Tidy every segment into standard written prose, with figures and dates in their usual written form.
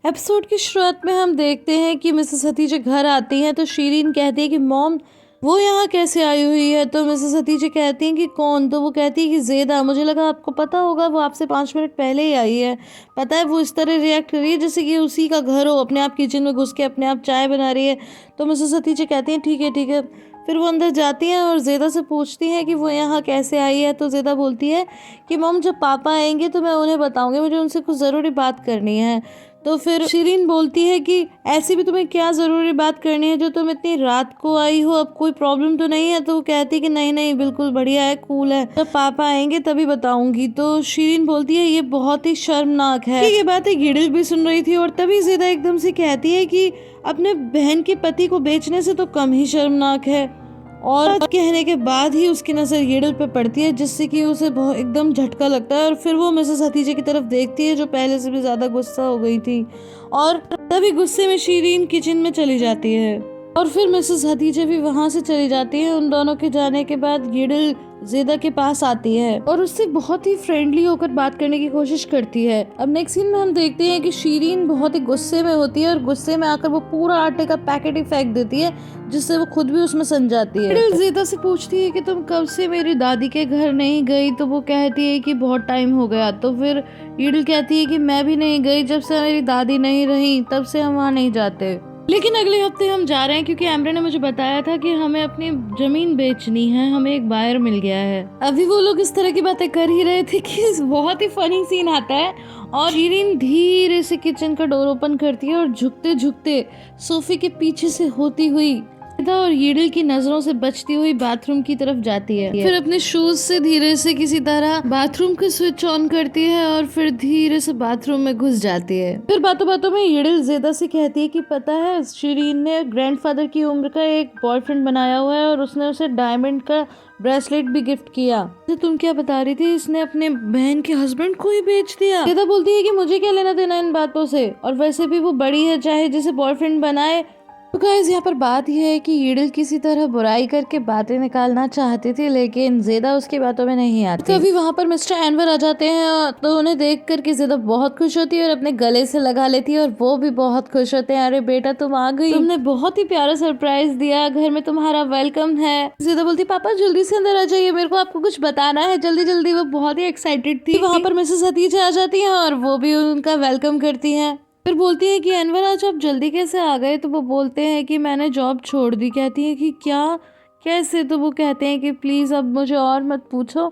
Episode की शुरुआत में हम देखते हैं कि मिसेस हतीजे घर आती हैं तो शीरीन कहती है कि मॉम वो यहाँ कैसे आई हुई है। तो मिसेस हतीजे कहती हैं कि कौन। तो वो कहती है कि ज़ेदा। मुझे लगा आपको पता होगा, वो आपसे 5 मिनट पहले ही आई है। पता है वो इस तरह रिएक्ट कर रही है जैसे कि उसी का घर हो, अपने आप किचन में घुस के अपने आप चाय बना रही है। तो मिसेस हतीजे कहती हैं ठीक है ठीक है। फिर वो अंदर जाती हैं और ज़ेदा से पूछती हैं कि वो यहाँ कैसे आई है। तो ज़ेदा बोलती है कि मॉम जब पापा आएंगे तो मैं उन्हें बताऊंगी, मुझे उनसे कुछ ज़रूरी बात करनी है। तो फिर शीरीन बोलती है कि ऐसी भी तुम्हें क्या ज़रूरी बात करनी है जो तुम इतनी रात को आई हो, अब कोई प्रॉब्लम तो नहीं है। तो वो कहती है कि नहीं नहीं बिल्कुल बढ़िया है, कूल है, जब पापा आएंगे तभी बताऊंगी। तो शीरीन बोलती है ये बहुत ही शर्मनाक है। ये बातें गिडिल भी सुन रही थी और तभी ज़ेदा एकदम से कहती है कि अपने बहन के पति को बेचने से तो कम ही शर्मनाक है। और कहने के बाद ही उसकी नजर गिडिल पे पड़ती है जिससे कि उसे बहुत एकदम झटका लगता है और फिर वो मिसेस हतीजे की तरफ देखती है जो पहले से भी ज्यादा गुस्सा हो गई थी। और तभी गुस्से में शीरीन किचन में चली जाती है और फिर मिसेस हतीजे भी वहां से चली जाती है। उन दोनों के जाने के बाद गिडिल ज़ेदा के पास आती है और उससे बहुत ही फ्रेंडली होकर बात करने की कोशिश करती है। अब नेक्स्ट सीन में हम देखते हैं कि शीरीन बहुत ही गुस्से में होती है और गुस्से में आकर वो पूरा आटे का पैकेट ही फेंक देती है जिससे वो खुद भी उसमें सन जाती है। गिडिल ज़ेदा से पूछती है कि तुम कब से मेरी दादी के घर नहीं गई। तो वो कहती है कि बहुत टाइम हो गया। तो फिर गिडिल कहती है कि मैं भी नहीं गई, जब से मेरी दादी नहीं रही तब से हम वहाँ नहीं जाते। लेकिन अगले हफ्ते हम जा रहे हैं क्योंकि एम्बर ने मुझे बताया था कि हमें अपनी जमीन बेचनी है, हमें एक बायर मिल गया है। अभी वो लोग इस तरह की बातें कर ही रहे थे कि बहुत ही फनी सीन आता है और शीरीन धीरे से किचन का डोर ओपन करती है और झुकते झुकते सोफे के पीछे से होती हुई और गिडिल की नजरों से बचती हुई बाथरूम की तरफ जाती है। फिर अपने शूज से धीरे से किसी तरह बाथरूम का स्विच ऑन करती है और फिर धीरे से बाथरूम में घुस जाती है। फिर बातों बातों में गिडिल ज़ेदा से कहती है कि पता है शीरीन ने ग्रैंडफादर की उम्र का एक बॉयफ्रेंड बनाया हुआ है और उसने उसे डायमंड का ब्रेसलेट भी गिफ्ट किया। तो तुम क्या बता रही थी, इसने अपने बहन के हस्बैंड को ही बेच दिया। ज़ेदा बोलती है कि मुझे क्या लेना देना इन बातों से, और वैसे भी वो बड़ी है, चाहे जिसे बॉयफ्रेंड बनाए। तो गाइस यहाँ पर बात यह है कि गिडिल किसी तरह बुराई करके बातें निकालना चाहती थी लेकिन ज़ेदा उसकी बातों में नहीं आती। तभी वहाँ पर मिस्टर एनवर आ जाते हैं तो उन्हें देख करके ज़ेदा बहुत खुश होती है और अपने गले से लगा लेती है और वो भी बहुत खुश होते हैं। अरे बेटा तुम आ गई, तुमने बहुत ही प्यारा सरप्राइज दिया, घर में तुम्हारा वेलकम है। ज़ेदा बोलती पापा जल्दी से अंदर आ जाइए, मेरे को आपको कुछ बताना है, जल्दी जल्दी। वो बहुत ही एक्साइटेड थी। वहाँ पर मिसेस हतीजे आ जाती है और वो भी उनका वेलकम करती है। फिर बोलती है कि एनवर आज आप जल्दी कैसे आ गए। तो वो बोलते हैं कि मैंने जॉब छोड़ दी। कहती है कि क्या, कैसे। तो वो कहते हैं कि प्लीज़ अब मुझे और मत पूछो,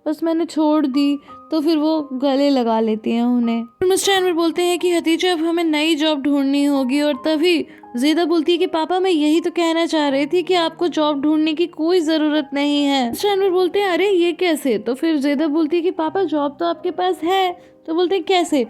बस मैंने छोड़ दी। तो फिर वो गले लगा लेती हैं उन्हें। फिर मिस्टर एनवर बोलते हैं कि हतीजे अब हमें नई जॉब ढूंढनी होगी। और तभी ज़ेदा बोलती है कि पापा मैं यही तो कहना चाह रही थी कि आपको जॉब ढूंढने की कोई ज़रूरत नहीं है। मिस्टर एनवर बोलते हैं अरे ये कैसे। तो फिर ज़ेदा बोलती है कि पापा जॉब तो आपके पास है। तो बोलते हैं कैसे,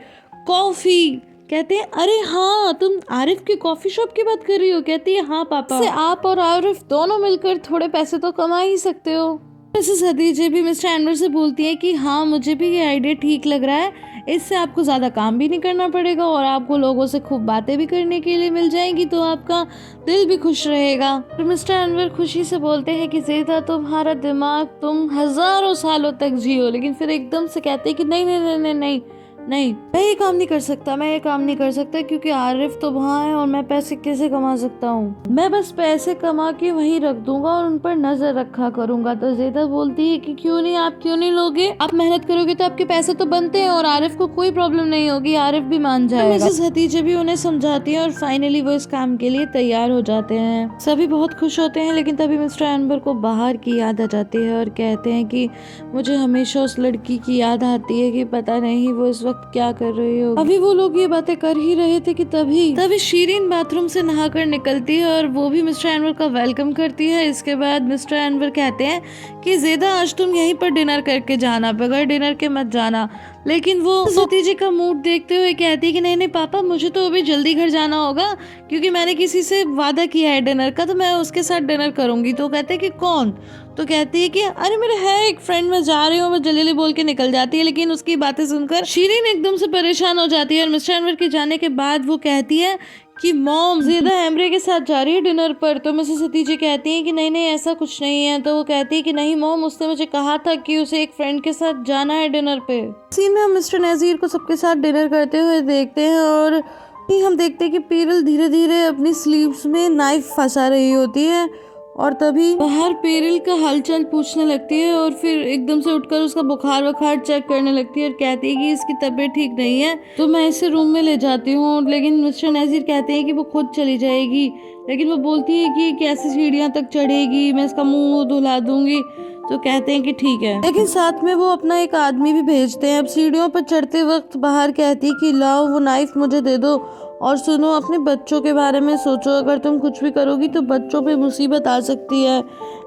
कॉफ़ी। कहते हैं अरे हाँ तुम आरिफ की कॉफी शॉप की बात कर रही हो। कहती है हाँ पापा, से आप और आरिफ दोनों मिलकर थोड़े पैसे तो कमा ही सकते हो। मिसेस हतीजे भी मिस्टर एनवर से बोलती है कि हाँ मुझे भी ये आइडिया ठीक लग रहा है, इससे आपको ज़्यादा काम भी नहीं करना पड़ेगा और आपको लोगों से खूब बातें भी करने के लिए मिल जाएंगी, तो आपका दिल भी खुश रहेगा। फिर मिस्टर एनवर खुशी से बोलते हैं कि ज़ेदा तुम्हारा दिमाग, तुम हज़ारों सालों तक जियो। लेकिन फिर एकदम से कहते हैं कि नहीं नहीं नहीं नहीं नहीं नहीं, मैं ये काम नहीं कर सकता, मैं ये काम नहीं कर सकता क्योंकि आरिफ तो वहाँ है और मैं पैसे कैसे कमा सकता हूँ। मैं बस पैसे कमा के वहीं रख दूंगा और उन पर नजर रखा करूंगा। तो ज़ेदा बोलती है कि क्यों नहीं, आप क्यों नहीं लोगे, आप मेहनत करोगे तो आपके पैसे तो बनते हैं और आरिफ को कोई प्रॉब्लम नहीं होगी, आरिफ भी मान जाएगा। मिसेस हतीजे भी उन्हें समझाती है और फाइनली वो इस काम के लिए तैयार हो जाते हैं। सभी बहुत खुश होते हैं लेकिन तभी मिस्टर एनवर को बाहर की याद आ जाती है और कहते हैं कि मुझे हमेशा उस लड़की की याद आती है कि पता नहीं वो इस क्या कर रही हो। अभी वो लोग ये बातें कर ही रहे थे कि तभी शीरीन बाथरूम से नहाकर निकलती है और वो भी मिस्टर एनवर का वेलकम करती है। इसके बाद मिस्टर एनवर कहते हैं कि ज़ेदा आज तुम यहीं पर डिनर करके जाना, बगैर डिनर के मत जाना। लेकिन वो भतीजे का मूड देखते हुए कहती है कि नहीं नहीं पापा मुझे तो अभी जल्दी घर जाना होगा क्योंकि मैंने किसी से वादा किया है डिनर का, तो मैं उसके साथ डिनर करूंगी। तो कहते हैं कि कौन। तो कहती है कि अरे मेरे है एक फ्रेंड, मैं जा रही हूँ, मैं जल्दी बोल के निकल जाती है। लेकिन उसकी बातें सुनकर शीरीन एकदम से परेशान हो जाती है और मिस्टर एनवर के जाने के बाद वो कहती है कि मॉम ज़ेदा एम्ब्रे के साथ जा रही है डिनर पर। तो मिसेस हतीजे कहती हैं कि नहीं नहीं ऐसा कुछ नहीं है। तो वो कहती है कि नहीं मॉम, उसने मुझे कहा था कि उसे एक फ्रेंड के साथ जाना है डिनर पे। सीन में हम मिस्टर नज़ीर को सबके साथ डिनर करते हुए देखते हैं और हम देखते हैं कि पेरल धीरे धीरे अपनी स्लीव्स में नाइफ फंसा रही होती है और तभी बाहर पेरल का हालचाल पूछने लगती है और फिर एकदम से उठकर उसका बुखार चेक करने लगती है और कहती है कि इसकी तबीयत ठीक नहीं है, तो मैं इसे रूम में ले जाती हूँ। लेकिन मिस्टर नज़ीर कहते हैं कि वो खुद चली जाएगी, लेकिन वो बोलती है कि कैसे सीढ़ियाँ तक चढ़ेगी, मैं इसका मुंह धुला दूंगी। तो कहते हैं कि ठीक है, लेकिन साथ में वो अपना एक आदमी भी भेजते हैं। अब सीढ़ियों पर चढ़ते वक्त बाहर कहती है कि लाओ वो नाइफ मुझे दे दो और सुनो, अपने बच्चों के बारे में सोचो, अगर तुम कुछ भी करोगी तो बच्चों पे मुसीबत आ सकती है।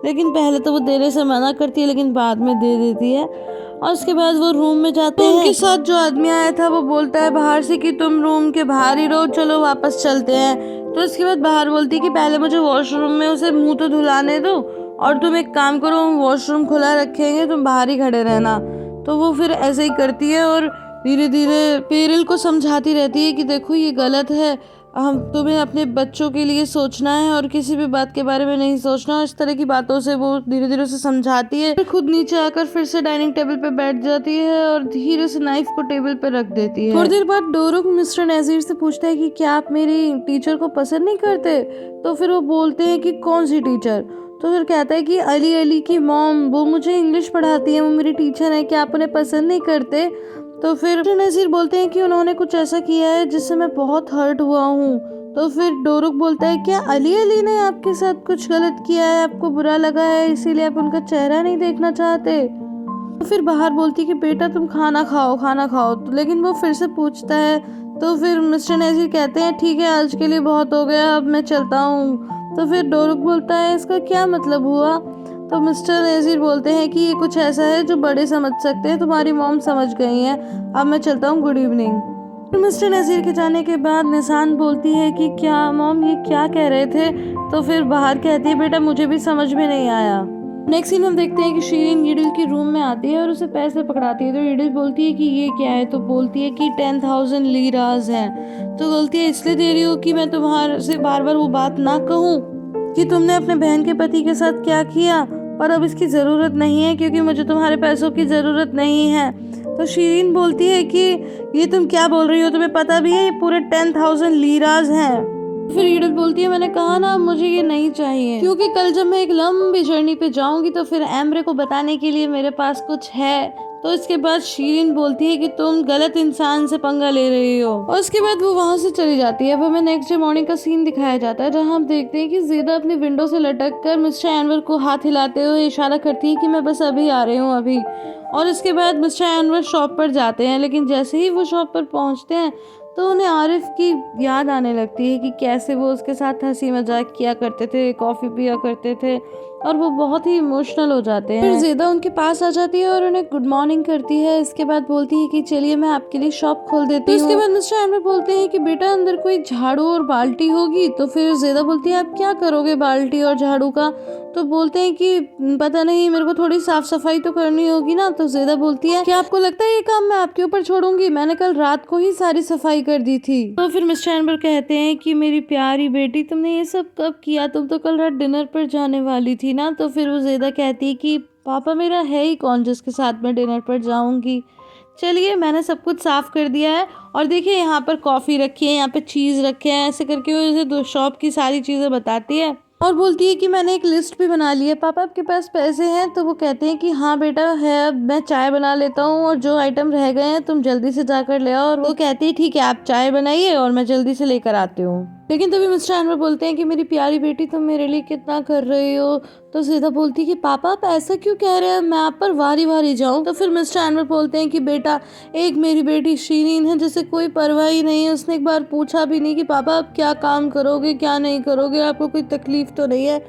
लेकिन पहले तो वो देने से मना करती है, लेकिन बाद में दे देती है। और उसके बाद वो रूम में जाते हैं। उनके साथ जो आदमी आया था वो बोलता है बाहर से कि तुम रूम के बाहर ही रहो, चलो वापस चलते हैं। तो उसके बाद बाहर बोलती है कि पहले मुझे वॉशरूम में उसे मुंह तो धुलाने दो, और तुम एक काम करो, हम वॉशरूम खुला रखेंगे, तुम बाहर ही खड़े रहना। तो वो फिर ऐसे ही करती है और धीरे धीरे पेरल को समझाती रहती है कि देखो ये गलत है, तुम्हें अपने बच्चों के लिए सोचना है और किसी भी बात के बारे में नहीं सोचना। इस तरह की बातों से वो धीरे धीरे उसे समझाती है। फिर खुद नीचे आकर फिर से डाइनिंग टेबल पे बैठ जाती है और धीरे से नाइफ को टेबल पे रख देती है। थोड़ी देर बाद डोरुक मिस्टर नज़ीर से पूछता है कि क्या आप मेरी टीचर को पसंद नहीं करते? तो फिर वो बोलते हैं कि कौन सी टीचर? तो फिर कहता है कि अली की मॉम, वो मुझे इंग्लिश पढ़ाती है, वो मेरी टीचर है, क्या आप उन्हें पसंद नहीं करते? तो फिर नज़ीर बोलते हैं कि उन्होंने कुछ ऐसा किया है जिससे मैं बहुत हर्ट हुआ हूँ। तो फिर डोरुक बोलता है क्या अली ने आपके साथ कुछ गलत किया है, आपको बुरा लगा है, इसीलिए आप उनका चेहरा नहीं देखना चाहते? तो फिर बाहर बोलती है कि बेटा तुम खाना खाओ। तो लेकिन वो फिर से पूछता है। तो फिर मिस्टर नज़ीर कहते हैं ठीक है, आज के लिए बहुत हो गया, अब मैं चलता हूँ। तो फिर डोरुक बोलता है इसका क्या मतलब हुआ? तो मिस्टर नज़ीर बोलते हैं कि ये कुछ ऐसा है जो बड़े समझ सकते हैं, तुम्हारी मॉम समझ गई हैं, अब मैं चलता हूँ, गुड इवनिंग। फिर मिस्टर नज़ीर के जाने के बाद निशान बोलती है कि क्या मॉम ये क्या कह रहे थे? तो फिर बाहर कहती है बेटा मुझे भी समझ में नहीं आया। नेक्स्ट सीन हम देखते हैं कि शीरीन ईडिल की रूम में आती है और उसे पैसे पकड़ाती है। तो ईडिल बोलती है कि ये क्या है? तो बोलती है कि 10,000 लीराज हैं। तो बोलती है इसलिए दे रही हो कि मैं तुम्हारे से बार बार वो बात ना कहूँ कि तुमने अपने बहन के पति के साथ क्या किया, पर अब इसकी ज़रूरत नहीं है क्योंकि मुझे तुम्हारे पैसों की ज़रूरत नहीं है। तो शीरीन बोलती है कि ये तुम क्या बोल रही हो, तुम्हें पता भी है ये पूरे 10,000 लीराज हैं। फिर ईडिल बोलती है मैंने कहा ना मुझे ये नहीं चाहिए, क्योंकि कल जब मैं एक लंबी जर्नी पे जाऊंगी तो फिर एम्ब्रे को बताने के लिए मेरे पास कुछ है। तो इसके बाद शीरीन बोलती है कि तुम गलत इंसान से पंगा ले रही हो, और उसके बाद वो वहाँ से चली जाती है। अब हमें नेक्स्ट डे मॉर्निंग का सीन दिखाया जाता है जहाँ हम देखते हैं कि ज़ेदा अपनी विंडो से लटक कर मिस्टर एनवर को हाथ हिलाते हुए इशारा करती है कि मैं बस अभी आ रही हूँ अभी। और इसके बाद मिस्टर एनवर शॉप पर जाते हैं, लेकिन जैसे ही वो शॉप पर पहुँचते हैं तो उन्हें आरिफ की याद आने लगती है कि कैसे वो उसके साथ हंसी मजाक किया करते थे, कॉफ़ी पिया करते थे, और वो बहुत ही इमोशनल हो जाते हैं। फिर ज़ेदा उनके पास आ जाती है और उन्हें गुड मॉर्निंग करती है। इसके बाद बोलती है कि चलिए मैं आपके लिए शॉप खोल देती हूँ। इसके बाद मिस्टर एनवर बोलते हैं कि बेटा अंदर कोई झाड़ू और बाल्टी होगी। तो फिर ज़ेदा बोलती है आप क्या करोगे बाल्टी और झाड़ू का? तो बोलते हैं कि पता नहीं, मेरे को थोड़ी साफ सफाई तो करनी होगी ना। तो ज़ेदा बोलती है क्या आपको लगता है ये काम मैं आपके ऊपर छोड़ूंगी? मैंने कल रात को ही सारी सफाई कर दी थी। तो फिर मिस्टर एनवर कहते हैं कि मेरी प्यारी बेटी तुमने ये सब कब किया? तुम तो कल रात डिनर पर जाने वाली थी ना। तो फिर वो ज़ेदा कहती है कि पापा मेरा है ही कौन जिसके साथ मैं डिनर पर जाऊंगी, चलिए मैंने सब कुछ साफ कर दिया है, और देखिए यहाँ पर कॉफ़ी रखी है, यहाँ पे चीज़ रखे हैं। ऐसे करके वो उसे दो शॉप की सारी चीज़ें बताती है और बोलती है कि मैंने एक लिस्ट भी बना ली है, पापा आपके पास पैसे हैं? तो वो कहते हैं कि हाँ बेटा है, अब मैं चाय बना लेता हूँ और जो आइटम रह गए हैं तुम जल्दी से जाकर ले आओ। और वो कहती है ठीक है आप चाय बनाइए और मैं जल्दी से लेकर आती हूँ। लेकिन तभी मिस्टर एनवर बोलते हैं कि मेरी प्यारी बेटी तुम मेरे लिए कितना कर रही हो। तो ज़ेदा बोलती है कि पापा आप ऐसा क्यों कह रहे हैं, मैं आप पर वारी वारी जाऊँ? तो फिर मिस्टर एनवर बोलते हैं कि बेटा एक मेरी बेटी शीरीन है जिसे कोई परवाह ही नहीं है, उसने एक बार पूछा भी नहीं कि पापा आप क्या काम करोगे क्या नहीं करोगे, आपको कोई तकलीफ तो नहीं है?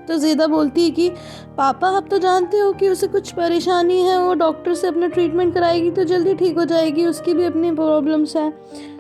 तो ज़ेदा बोलती है कि पापा आप तो जानते हो कि उसे कुछ परेशानी है, वो डॉक्टर से अपना ट्रीटमेंट कराएगी तो जल्दी ठीक हो जाएगी, उसकी भी अपनी प्रॉब्लम्स है।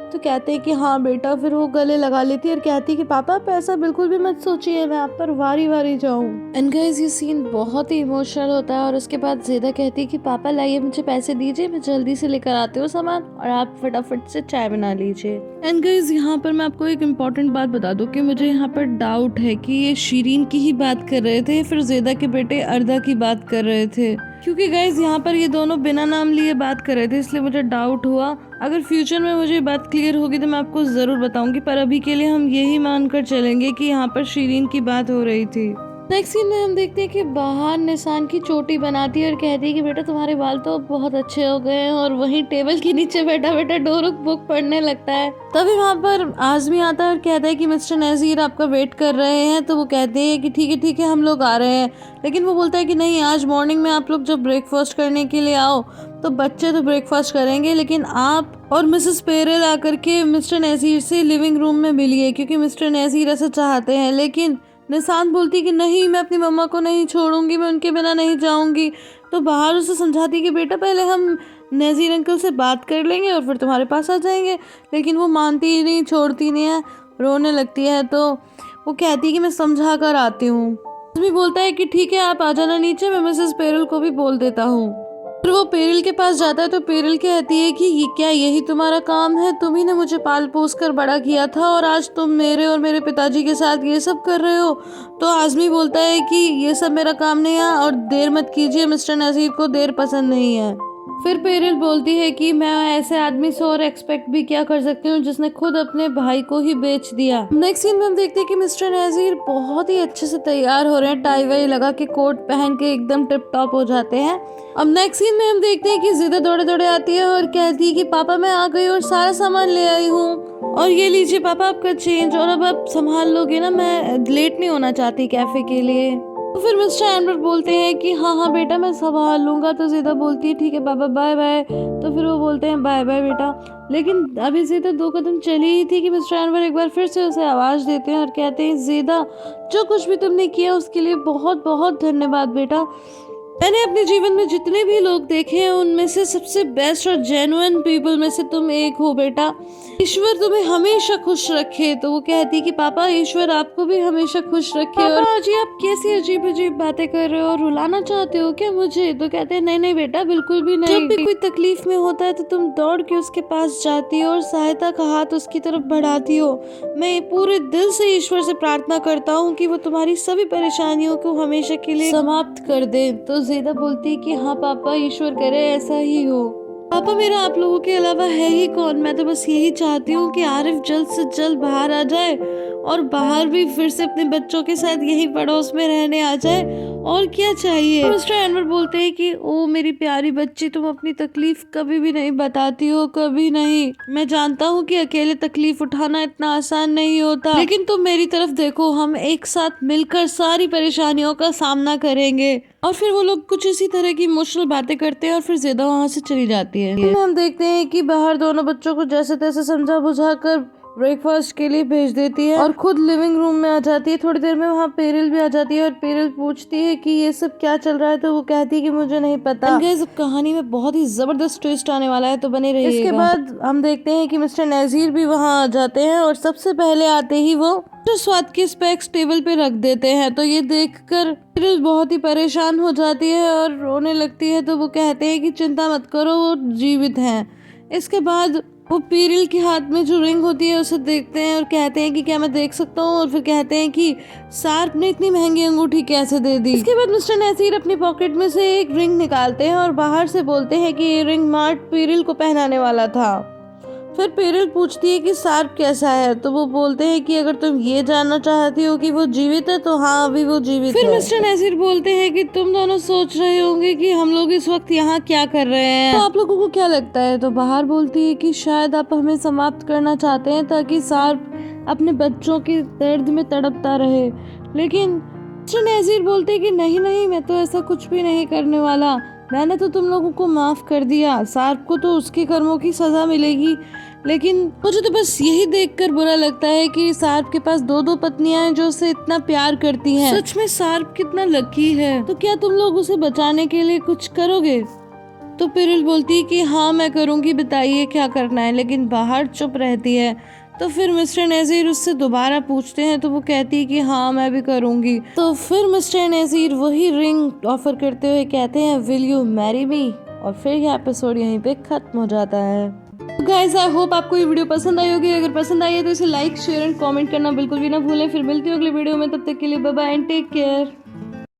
तो कहते हैं कि हाँ बेटा। फिर वो गले लगा लेती है और कहती है कि पापा आप ऐसा बिल्कुल भी मत सोचिए, मैं आप पर वारी वारी जाऊँ। एंड गाइस ये सीन बहुत ही इमोशनल होता है। और उसके बाद ज़ेदा कहती है कि पापा लाइए मुझे पैसे दीजिए, मैं जल्दी से लेकर आती हूँ सामान और आप फटाफट से चाय बना लीजिए। एंड गाइस यहाँ पर मैं आपको एक इम्पॉर्टेंट बात बता दूँ कि मुझे यहाँ पर डाउट है कि ये शीरीन की ही बात कर रहे थे या फिर ज़ेदा के बेटे अर्दा की बात कर रहे थे, क्योंकि गाइज यहाँ पर ये दोनों बिना नाम लिए बात कर रहे थे, इसलिए मुझे डाउट हुआ। अगर फ्यूचर में मुझे बात क्लियर होगी तो मैं आपको ज़रूर बताऊंगी, पर अभी के लिए हम यही मानकर चलेंगे कि यहाँ पर शीरीन की बात हो रही थी। नेक्स्ट सीन में हम देखते हैं कि बाहर निशान की चोटी बनाती है और कहती है कि बेटा तुम्हारे बाल तो बहुत अच्छे हो गए हैं, और वहीं टेबल के नीचे बैठा बैठा डोरुक बुक पढ़ने लगता है। तभी वहाँ पर आज़मी आता है और कहता है कि मिस्टर नज़ीर आपका वेट कर रहे हैं। तो वो कहते हैं कि ठीक है हम लोग आ रहे हैं, लेकिन वो बोलता है कि नहीं, आज मॉर्निंग में आप लोग जब ब्रेकफास्ट करने के लिए आओ तो बच्चे तो ब्रेकफास्ट करेंगे, लेकिन आप और मिसेस पेरेल आकर के मिस्टर नज़ीर से लिविंग रूम में मिलिए, क्योंकि मिस्टर नज़ीर ऐसा चाहते हैं। लेकिन निशान बोलती कि नहीं, मैं अपनी मम्मा को नहीं छोड़ूंगी, मैं उनके बिना नहीं जाऊंगी। तो बाहर उसे समझाती कि बेटा पहले हम नज़ीर अंकल से बात कर लेंगे और फिर तुम्हारे पास आ जाएंगे, लेकिन वो मानती ही नहीं, छोड़ती नहीं है, रोने लगती है। तो वो कहती है कि मैं समझा कर आती हूँ। आदमी बोलता है कि ठीक है आप आ जाना नीचे, मैं मिसेस पेरेल को भी बोल देता हूँ। फिर वो पेरेल के पास जाता है तो पेरेल कहती है कि क्या यही तुम्हारा काम है? तुम ही ने मुझे पाल पोस कर बड़ा किया था और आज तुम मेरे और मेरे पिताजी के साथ ये सब कर रहे हो। तो आज़मी बोलता है कि ये सब मेरा काम नहीं है और देर मत कीजिए, मिस्टर नज़ीर को देर पसंद नहीं है। फिर पेरेल बोलती है कि मैं ऐसे आदमी से और एक्सपेक्ट भी क्या कर सकती हूँ जिसने खुद अपने भाई को ही बेच दिया। नेक्स्ट सीन में हम देखते हैं कि मिस्टर नज़ीर बहुत ही अच्छे से तैयार हो रहे हैं, टाई वाई लगा के, कोट पहन के एकदम टिप टॉप हो जाते हैं। अब नेक्स्ट सीन में हम देखते हैं कि ज़िदा दौड़े दौड़े आती है और कहती है कि पापा मैं आ गई और सारा सामान ले आई हूँ, और ये लीजिए पापा आपका चेंज, और अब आप संभाल लोगे ना, मैं लेट नहीं होना चाहती कैफे के लिए। तो फिर मिस्टर एनवर बोलते हैं कि हाँ बेटा मैं संभाल लूँगा। तो ज़िदा बोलती है ठीक है पापा बाय बाय। तो फिर वो बोलते हैं बाय बाय बेटा। लेकिन अभी ज़िदा 2 कदम चली ही थी कि मिस्टर एनवर एक बार फिर से उसे आवाज़ देते हैं और कहते हैं ज़िदा जो कुछ भी तुमने किया उसके लिए बहुत बहुत धन्यवाद बेटा। मैंने अपने जीवन में जितने भी लोग देखे हैं उनमें से सबसे बेस्ट और जेन्युइन पीपल में से तुम एक हो बेटा। ईश्वर तुम्हें हमेशा खुश रखे। तो वो कहती कि पापा ईश्वर आपको भी हमेशा खुश रखे। और जी आप कैसी अजीब अजीब बातें कर रहे हो और रुलाना चाहते हो क्या मुझे? तो कहते हैं नहीं बेटा बिल्कुल भी नहीं। जब भी कोई तकलीफ में होता है तो तुम दौड़ के उसके पास जाती हो और सहायता का हाथ उसकी तरफ बढ़ाती हो। मैं पूरे दिल से ईश्वर से प्रार्थना करता हूँ कि वो तुम्हारी सभी परेशानियों को हमेशा के लिए समाप्त कर दे। तो ज़िदा बोलती है कि हाँ पापा ईश्वर करे ऐसा ही हो। पापा मेरा आप लोगों के अलावा है ही कौन? मैं तो बस यही चाहती हूँ कि आरिफ जल्द से जल्द बाहर आ जाए और बाहर भी फिर से अपने बच्चों के साथ यही पड़ोस में रहने आ जाए, और क्या चाहिए। मिस्टर एनवर बोलते हैं कि ओ मेरी प्यारी बच्ची तुम अपनी तकलीफ कभी भी नहीं बताती हो, कभी नहीं। मैं जानता हूँ कि अकेले तकलीफ उठाना इतना आसान नहीं होता, लेकिन तुम मेरी तरफ देखो, हम एक साथ मिलकर सारी परेशानियों का सामना करेंगे। और फिर वो लोग कुछ इसी तरह की इमोशनल बातें करते हैं और फिर ज़िदा वहाँ से चली जाती है। हम देखते हैं कि बाहर दोनों बच्चों को जैसे तैसे समझा बुझा कर ब्रेकफास्ट के लिए भेज देती है और खुद लिविंग रूम में आ जाती है। थोड़ी देर में वहाँ पेरेल भी आ जाती है और पेरेल पूछती है कि ये सब क्या चल रहा है। तो वो कहती है कि मुझे नहीं पता। इस कहानी में बहुत ही जबरदस्त ट्विस्ट आने वाला है, तो बने रहिएगा। इसके बाद हम देखते हैं कि मिस्टर नज़ीर भी वहाँ आ जाते हैं और सबसे पहले आते ही वो जो स्वाद के स्पेक्स टेबल पे रख देते हैं। तो ये देखकर पेरेल बहुत ही परेशान हो जाती है और रोने लगती है। तो वो कहते हैं कि चिंता मत करो वो जीवित हैं। इसके बाद वो पेरेल के हाथ में जो रिंग होती है उसे देखते हैं और कहते हैं कि क्या मैं देख सकता हूँ, और फिर कहते हैं कि सार्प ने इतनी महंगी अंगूठी कैसे दे दी। इसके बाद मिस्टर नज़ीर अपनी पॉकेट में से एक रिंग निकालते हैं और बाहर से बोलते हैं कि ये रिंग मार्ट पेरेल को पहनाने वाला था। फिर पेरेल पूछती है कि सार्प कैसा है। तो वो बोलते हैं कि अगर तुम ये जानना चाहती हो कि वो जीवित है तो हाँ अभी वो जीवित है। फिर मिस्टर नज़ीर बोलते हैं कि तुम दोनों सोच रहे होंगे कि हम लोग इस वक्त यहाँ क्या कर रहे हैं, तो आप लोगों को क्या लगता है? तो बाहर बोलती है कि शायद आप हमें समाप्त करना चाहते हैं ताकि सार्प अपने बच्चों के दर्द में तड़पता रहे। लेकिन मिस्टर नज़ीर बोलते हैं कि नहीं मैं तो ऐसा कुछ भी नहीं करने वाला, मैंने तो तुम लोगों को माफ कर दिया। सार्प को तो उसके कर्मों की सजा मिलेगी, लेकिन मुझे तो बस यही देखकर बुरा लगता है कि सार्प के पास 2 पत्नियां हैं जो उसे इतना प्यार करती हैं। सच में सार्प कितना लकी है। तो क्या तुम लोग उसे बचाने के लिए कुछ करोगे? तो पेरेल बोलती है कि हाँ मैं करूँगी, बताइए क्या करना है। लेकिन बाहर चुप रहती है। तो फिर मिस्टर नज़ीर उससे दोबारा पूछते हैं तो वो कहती है कि हाँ मैं भी करूँगी। तो फिर मिस्टर नज़ीर वही रिंग ऑफर करते हुए कहते हैं विल यू मैरी मी, और फिर ये एपिसोड यहीं पे खत्म हो जाता है। गाइस आई होप आपको ये वीडियो पसंद आई होगी। अगर पसंद आई है तो इसे लाइक शेयर एंड कमेंट करना बिल्कुल भी ना भूलें। फिर मिलती हूँ अगले वीडियो में, तब तक के लिए bye bye and take care.